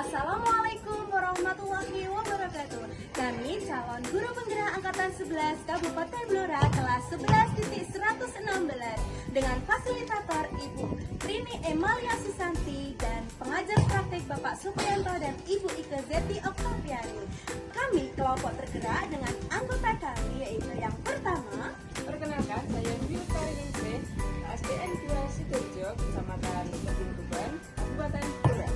Assalamualaikum warahmatullahi wabarakatuh. Kami calon guru penggerak angkatan 11 Kabupaten Blora kelas 11.116 dengan fasilitator Ibu Rini Emalia Susanti dan pengajar praktik Bapak Supriyanto dan Ibu Ike Zeti Oktaviani. Kami kelompok tergerak dengan anggota kami yaitu yang pertama, perkenalkan saya Dwi Utariningsih, SDN 2 Sidoarjo, Kecamatan Tuban, Kabupaten Blora.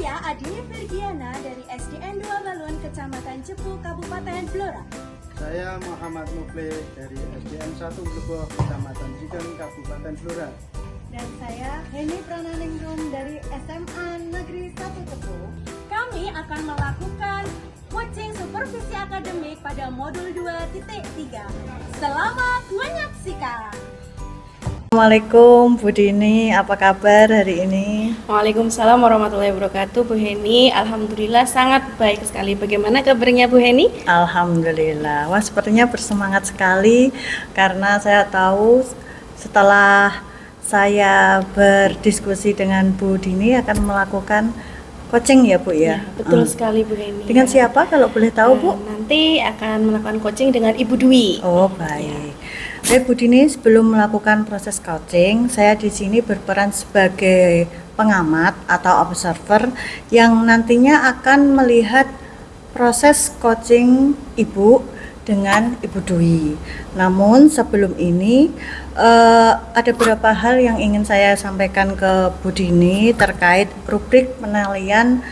saya Adini Virgiana dari SDN 2 Balun, Kecamatan Cepu, Kabupaten Blora. Saya Muhammad Mukli dari SDN 1 Bleboh, Kecamatan Jigeng, Kabupaten Blora. Dan saya Heni Prananingrum dari SMA Negeri 1 Cepu. Kami akan melakukan coaching supervisi akademik pada modul 2.3. Selamat menyaksikan. Assalamualaikum Bu Dini, apa kabar hari ini? Waalaikumsalam warahmatullahi wabarakatuh. Bu Heni, alhamdulillah sangat baik sekali. Bagaimana kabarnya Bu Heni? Alhamdulillah, wah sepertinya bersemangat sekali karena saya tahu setelah saya berdiskusi dengan Bu Dini akan melakukan coaching ya Bu ya? Betul sekali Bu Heni. Dengan siapa kalau boleh tahu Bu? Nanti akan melakukan coaching dengan Ibu Dwi. Oh baik. Baik Bu Dini, sebelum melakukan proses coaching, saya di sini berperan sebagai pengamat atau observer yang nantinya akan melihat proses coaching Ibu dengan Ibu Dwi. Namun sebelum ini ada beberapa hal yang ingin saya sampaikan ke Bu Dini terkait rubrik penilaian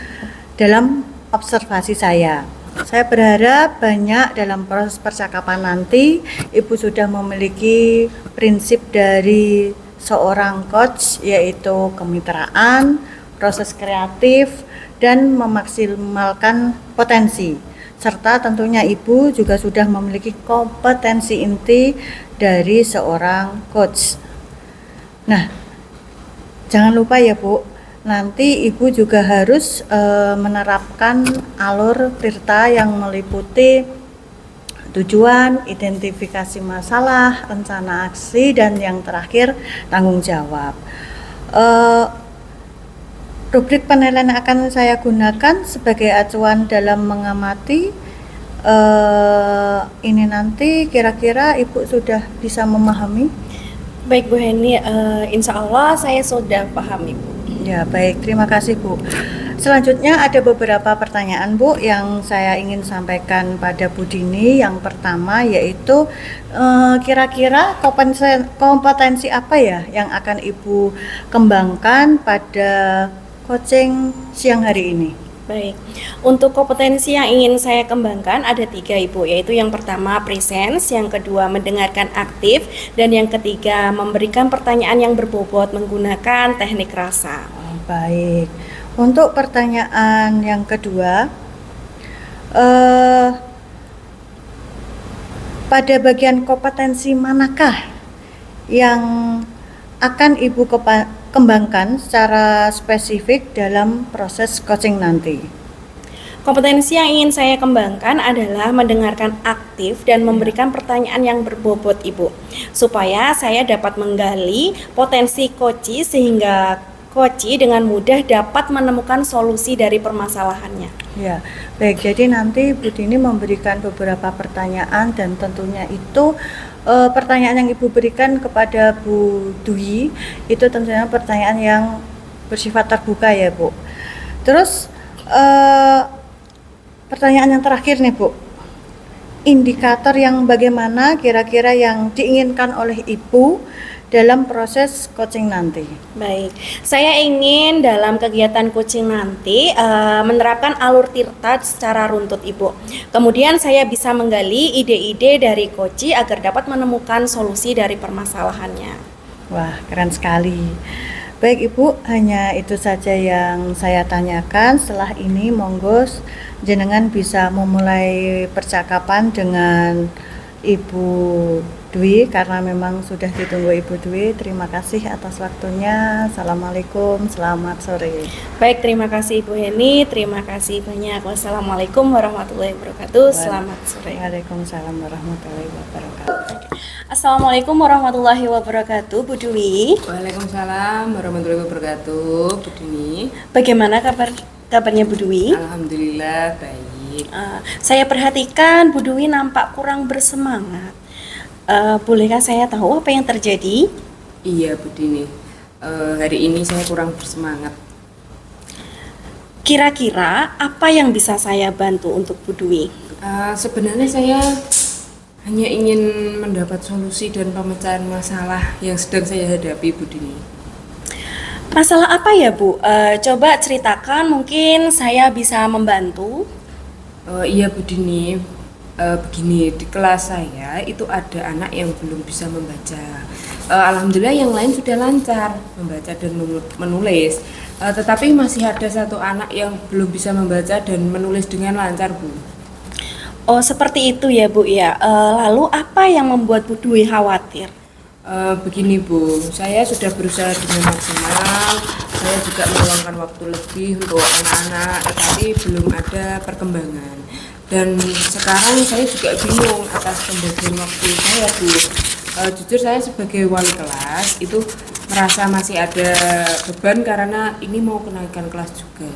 dalam observasi saya. Saya berharap banyak dalam proses percakapan nanti Ibu sudah memiliki prinsip dari seorang coach, yaitu kemitraan, proses kreatif, dan memaksimalkan potensi. Serta tentunya Ibu juga sudah memiliki kompetensi inti dari seorang coach. Nah, jangan lupa ya Bu, nanti Ibu juga harus menerapkan alur Tirta yang meliputi tujuan, identifikasi masalah, rencana aksi, dan yang terakhir tanggung jawab. Rubrik penilaian yang akan saya gunakan sebagai acuan dalam mengamati ini nanti kira-kira Ibu sudah bisa memahami? Baik Bu Heni, insya Allah saya sudah paham Ibu. Ya baik, terima kasih Bu. Selanjutnya ada beberapa pertanyaan Bu yang saya ingin sampaikan pada Bu Dini. Yang pertama yaitu kira-kira kompetensi apa ya yang akan Ibu kembangkan pada coaching siang hari ini? Baik, untuk kompetensi yang ingin saya kembangkan ada 3 Ibu, yaitu yang pertama presence, yang kedua mendengarkan aktif, dan yang ketiga memberikan pertanyaan yang berbobot menggunakan teknik rasa. Oh, baik, untuk pertanyaan yang kedua, pada bagian kompetensi manakah yang akan Ibu kembangkan secara spesifik dalam proses coaching nanti? Kompetensi yang ingin saya kembangkan adalah mendengarkan aktif dan memberikan pertanyaan yang berbobot Ibu, supaya saya dapat menggali potensi coachi sehingga coachi dengan mudah dapat menemukan solusi dari permasalahannya. Ya, baik. Jadi nanti Bu Dini memberikan beberapa pertanyaan dan tentunya itu pertanyaan yang Ibu berikan kepada Bu Dwi itu tentunya pertanyaan yang bersifat terbuka ya Bu. Terus pertanyaan yang terakhir nih Bu, indikator yang bagaimana kira-kira yang diinginkan oleh Ibu dalam proses coaching nanti? Baik, saya ingin dalam kegiatan coaching nanti menerapkan alur Tirta secara runtut Ibu. Kemudian saya bisa menggali ide-ide dari coachi agar dapat menemukan solusi dari permasalahannya. Wah, keren sekali. Baik Ibu, hanya itu saja yang saya tanyakan. Setelah ini monggo jenengan bisa memulai percakapan dengan Ibu Dwi karena memang sudah ditunggu Ibu Dwi. Terima kasih atas waktunya. Assalamualaikum, selamat sore. Baik, terima kasih Ibu Heni, terima kasih banyak. Wassalamualaikum warahmatullahi wabarakatuh. Selamat sore. Waalaikumsalam warahmatullahi wabarakatuh. Assalamualaikum warahmatullahi wabarakatuh, Bu Dwi. Waalaikumsalam warahmatullahi wabarakatuh, Bu Dini. Bagaimana kabarnya Bu Dwi? Alhamdulillah baik. Saya perhatikan Bu Dwi nampak kurang bersemangat. Bolehkah saya tahu apa yang terjadi? Iya Bu Dini, hari ini saya kurang bersemangat. Kira-kira apa yang bisa saya bantu untuk Bu Dwi? Sebenarnya saya hanya ingin mendapat solusi dan pemecahan masalah yang sedang saya hadapi Bu Dini. Masalah apa ya Bu? Coba ceritakan, mungkin saya bisa membantu. Iya Bu Dini, begini, di kelas saya itu ada anak yang belum bisa membaca. Alhamdulillah yang lain sudah lancar membaca dan menulis. Tetapi masih ada satu anak yang belum bisa membaca dan menulis dengan lancar Bu. Oh seperti itu ya Bu ya. Lalu apa yang membuat Bu Dwi khawatir? Begini Bu, saya sudah berusaha dengan maksimal. Saya juga meluangkan waktu lebih untuk anak-anak, tetapi belum ada perkembangan. Dan sekarang saya juga bingung atas pembagian waktu saya Bu. Jujur saya sebagai wali kelas itu merasa masih ada beban karena ini mau kenaikan kelas juga.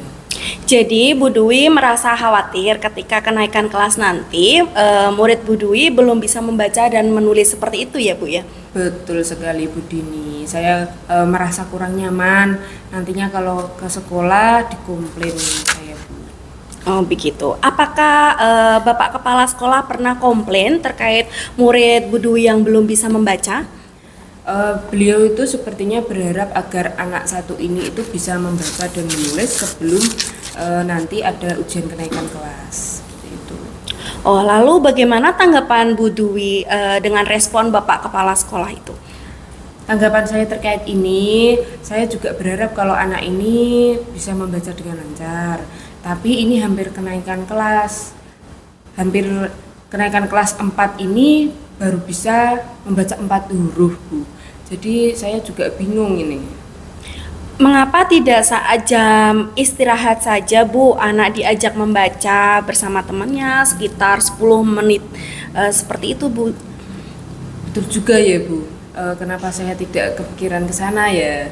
Jadi Bu Dwi merasa khawatir ketika kenaikan kelas nanti murid Bu Dwi belum bisa membaca dan menulis seperti itu ya Bu ya? Betul sekali Bu Dini, saya merasa kurang nyaman nantinya kalau ke sekolah dikomplain saya Bu. Oh begitu. Apakah Bapak Kepala Sekolah pernah komplain terkait murid Bu Dwi yang belum bisa membaca? Beliau itu sepertinya berharap agar anak satu ini itu bisa membaca dan menulis sebelum nanti ada ujian kenaikan kelas. Seperti itu. Oh lalu bagaimana tanggapan Bu Dwi dengan respon Bapak Kepala Sekolah itu? Tanggapan saya terkait ini, saya juga berharap kalau anak ini bisa membaca dengan lancar. Tapi ini hampir kenaikan kelas. Hampir kenaikan kelas 4 ini baru bisa membaca 4 huruf Bu. Jadi saya juga bingung ini. Mengapa tidak saat jam istirahat saja Bu anak diajak membaca bersama temannya sekitar 10 menit seperti itu Bu? Betul juga ya Bu. Kenapa saya tidak kepikiran ke sana ya?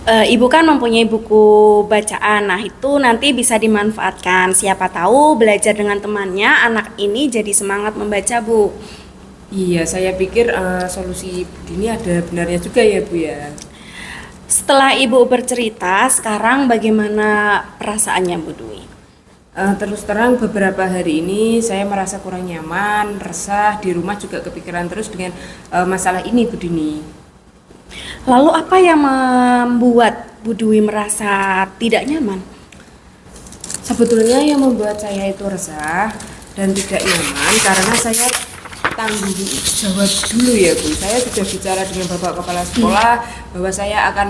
Ibu kan mempunyai buku bacaan, nah itu nanti bisa dimanfaatkan. Siapa tahu belajar dengan temannya, anak ini jadi semangat membaca Bu. Iya, saya pikir solusi ini ada benarnya juga ya Bu ya. Setelah Ibu bercerita, sekarang bagaimana perasaannya Bu Dwi? Terus terang beberapa hari ini saya merasa kurang nyaman, resah, di rumah juga kepikiran terus dengan masalah ini Bu Dini. Lalu apa yang membuat Bu Dwi merasa tidak nyaman? Sebetulnya yang membuat saya itu resah dan tidak nyaman karena saya tanggung jawab dulu ya Bu. Saya sudah bicara dengan Bapak Kepala Sekolah bahwa saya akan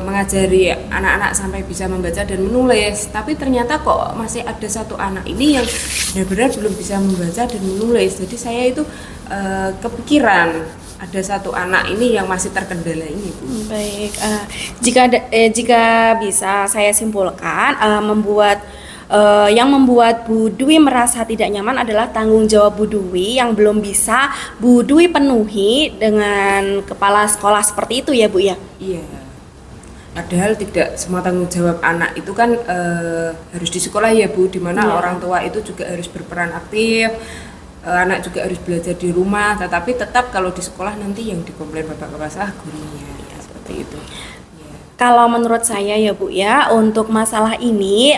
mengajari anak-anak sampai bisa membaca dan menulis. Tapi ternyata kok masih ada satu anak ini yang benar-benar belum bisa membaca dan menulis. Jadi saya itu kepikiran ada satu anak ini yang masih terkendala ini Bu. Baik, jika bisa saya simpulkan yang membuat Bu Dwi merasa tidak nyaman adalah tanggung jawab Bu Dwi yang belum bisa Bu Dwi penuhi dengan kepala sekolah seperti itu ya Bu ya? Iya. Padahal tidak semua tanggung jawab anak itu kan harus di sekolah ya Bu, di mana orang tua itu juga harus berperan aktif. Anak juga harus belajar di rumah, tetapi tetap kalau di sekolah nanti yang dikomplain Bapak Kepala Sekolah gurunya ya, seperti itu. Kalau menurut saya ya Bu ya, untuk masalah ini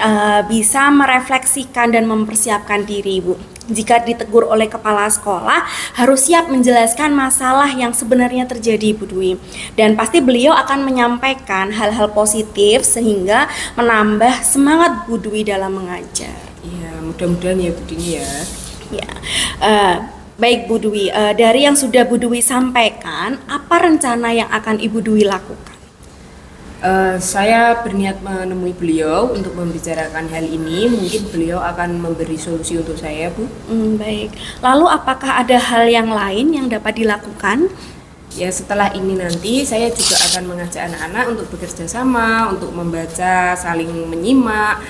bisa merefleksikan dan mempersiapkan diri Bu. Jika ditegur oleh kepala sekolah, harus siap menjelaskan masalah yang sebenarnya terjadi Bu Dwi. Dan pasti beliau akan menyampaikan hal-hal positif sehingga menambah semangat Bu Dwi dalam mengajar. Iya, mudah-mudahan ya Bu Dini ya. Ya, baik Bu Dwi, dari yang sudah Bu Dwi sampaikan, apa rencana yang akan Ibu Dwi lakukan? Saya berniat menemui beliau untuk membicarakan hal ini. Mungkin beliau akan memberi solusi untuk saya, Bu. Baik. Lalu apakah ada hal yang lain yang dapat dilakukan? Ya, setelah ini nanti saya juga akan mengajak anak-anak untuk bekerja sama, untuk membaca, saling menyimak,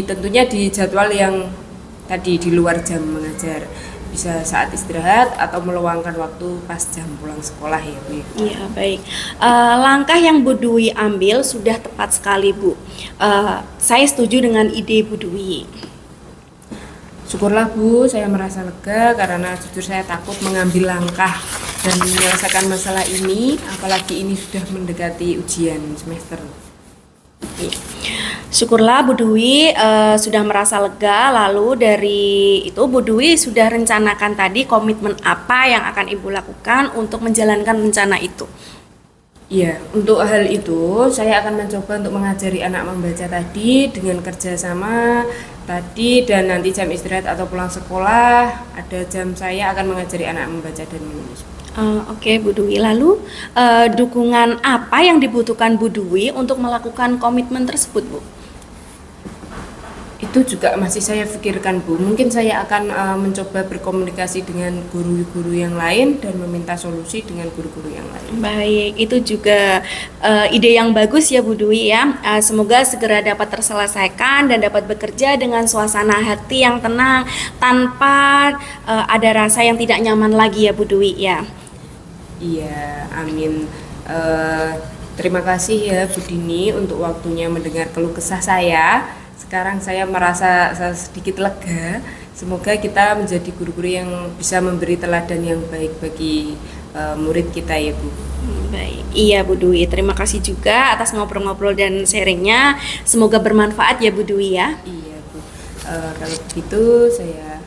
tentunya di jadwal yang tadi di luar jam mengajar. Bisa saat istirahat atau meluangkan waktu pas jam pulang sekolah ya Bu. Iya baik. Langkah yang Bu Dwi ambil sudah tepat sekali Bu. Saya setuju dengan ide Bu Dwi. Syukurlah Bu, saya merasa lega karena jujur saya takut mengambil langkah dan menyelesaikan masalah ini, apalagi ini sudah mendekati ujian semester. Syukurlah Bu Dwi sudah merasa lega. Lalu dari itu Bu Dwi sudah rencanakan tadi komitmen apa yang akan Ibu lakukan untuk menjalankan rencana itu? Iya, untuk hal itu saya akan mencoba untuk mengajari anak membaca tadi dengan kerjasama tadi, dan nanti jam istirahat atau pulang sekolah ada jam saya akan mengajari anak membaca dan menulis. Oke Bu Dwi, lalu dukungan apa yang dibutuhkan Bu Dwi untuk melakukan komitmen tersebut Bu? Itu juga masih saya pikirkan Bu, mungkin saya akan mencoba berkomunikasi dengan guru-guru yang lain dan meminta solusi dengan guru-guru yang lain. Baik, itu juga ide yang bagus ya Bu Dwi ya. Semoga segera dapat terselesaikan dan dapat bekerja dengan suasana hati yang tenang tanpa ada rasa yang tidak nyaman lagi ya Bu Dwi ya. Iya, amin. Terima kasih ya Bu Dini untuk waktunya mendengar keluh kesah saya. Sekarang saya merasa sedikit lega. Semoga kita menjadi guru-guru yang bisa memberi teladan yang baik bagi murid kita ya Bu. Baik, iya Bu Dwi. Terima kasih juga atas ngobrol-ngobrol dan sharingnya. Semoga bermanfaat ya Bu Dwi ya. Iya Bu. Kalau begitu saya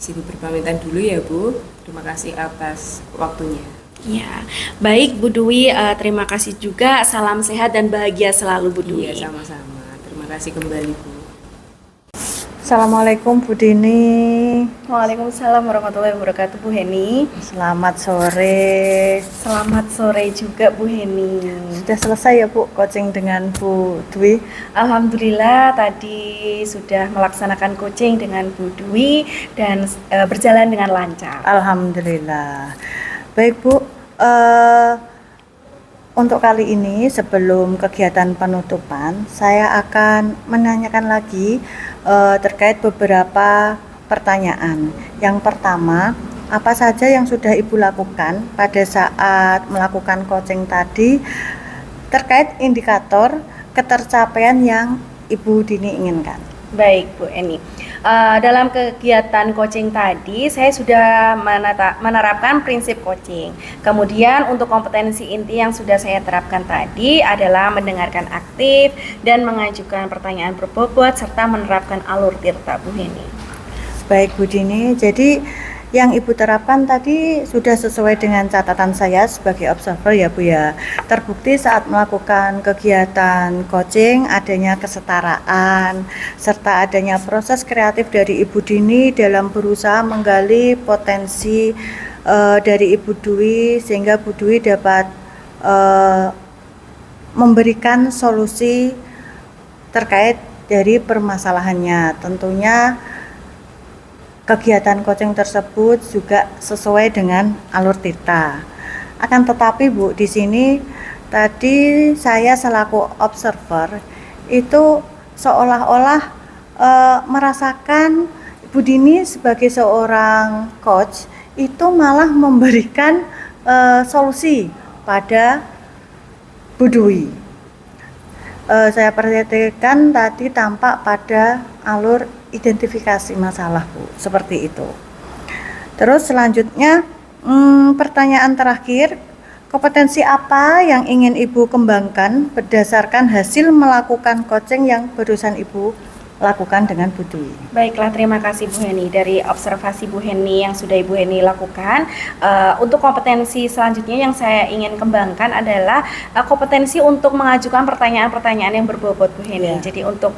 izin berpamitan dulu ya Bu. Terima kasih atas waktunya. Ya, baik Bu Dwi. Terima kasih juga. Salam sehat dan bahagia selalu Bu Dwi. Iya, sama-sama. Terima kasih kembali Bu. Assalamualaikum Bu Dini. Waalaikumsalam warahmatullahi wabarakatuh Bu Heni. Selamat sore. Selamat sore juga Bu Heni. Sudah selesai ya Bu coaching dengan Bu Dwi? Alhamdulillah tadi sudah melaksanakan coaching dengan Bu Dwi dan berjalan dengan lancar. Alhamdulillah. Baik Bu, untuk kali ini sebelum kegiatan penutupan, saya akan menanyakan lagi terkait beberapa pertanyaan. Yang pertama, apa saja yang sudah Ibu lakukan pada saat melakukan coaching tadi terkait indikator ketercapaian yang Ibu Dini inginkan? Baik Bu Eni, dalam kegiatan coaching tadi saya sudah menerapkan prinsip coaching. Kemudian untuk kompetensi inti yang sudah saya terapkan tadi adalah mendengarkan aktif dan mengajukan pertanyaan berbobot serta menerapkan alur tirta Bu Eni. Baik Bu Dini, jadi yang Ibu terapkan tadi sudah sesuai dengan catatan saya sebagai observer ya Bu ya. Terbukti saat melakukan kegiatan coaching adanya kesetaraan serta adanya proses kreatif dari Ibu Dini dalam berusaha menggali potensi dari Ibu Dwi sehingga Bu Dwi dapat memberikan solusi terkait dari permasalahannya. Tentunya kegiatan coaching tersebut juga sesuai dengan alur tirta. Akan tetapi Bu, di sini tadi saya selaku observer itu seolah-olah merasakan Bu Dini sebagai seorang coach itu malah memberikan solusi pada Bu Dwi. Saya perhatikan tadi tampak pada alur identifikasi masalah Bu, seperti itu. Terus selanjutnya pertanyaan terakhir, kompetensi apa yang ingin Ibu kembangkan berdasarkan hasil melakukan coaching yang barusan Ibu lakukan dengan Bu Dwi? Baiklah, terima kasih Bu Heni. Dari observasi Bu Heni yang sudah Ibu Heni lakukan, untuk kompetensi selanjutnya yang saya ingin kembangkan adalah kompetensi untuk mengajukan pertanyaan-pertanyaan yang berbobot Bu Heni. Jadi untuk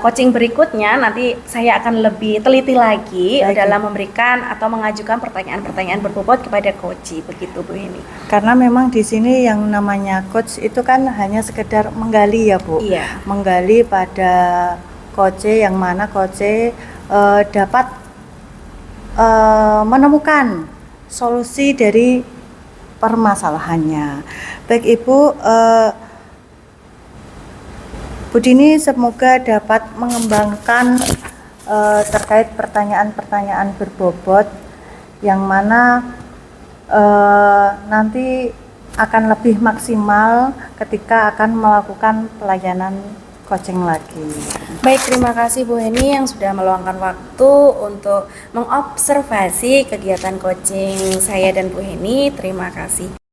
coaching berikutnya nanti saya akan lebih teliti lagi dalam memberikan atau mengajukan pertanyaan-pertanyaan berbobot kepada coach, begitu Bu Heni. Karena memang di sini yang namanya coach itu kan hanya sekedar menggali ya Bu. Iya. Menggali pada coach yang mana coach dapat menemukan solusi dari permasalahannya. Baik Ibu, Bu Dini semoga dapat mengembangkan terkait pertanyaan-pertanyaan berbobot yang mana nanti akan lebih maksimal ketika akan melakukan pelayanan coaching lagi. Baik, terima kasih Bu Heni yang sudah meluangkan waktu untuk mengobservasi kegiatan coaching saya dan Bu Heni. Terima kasih.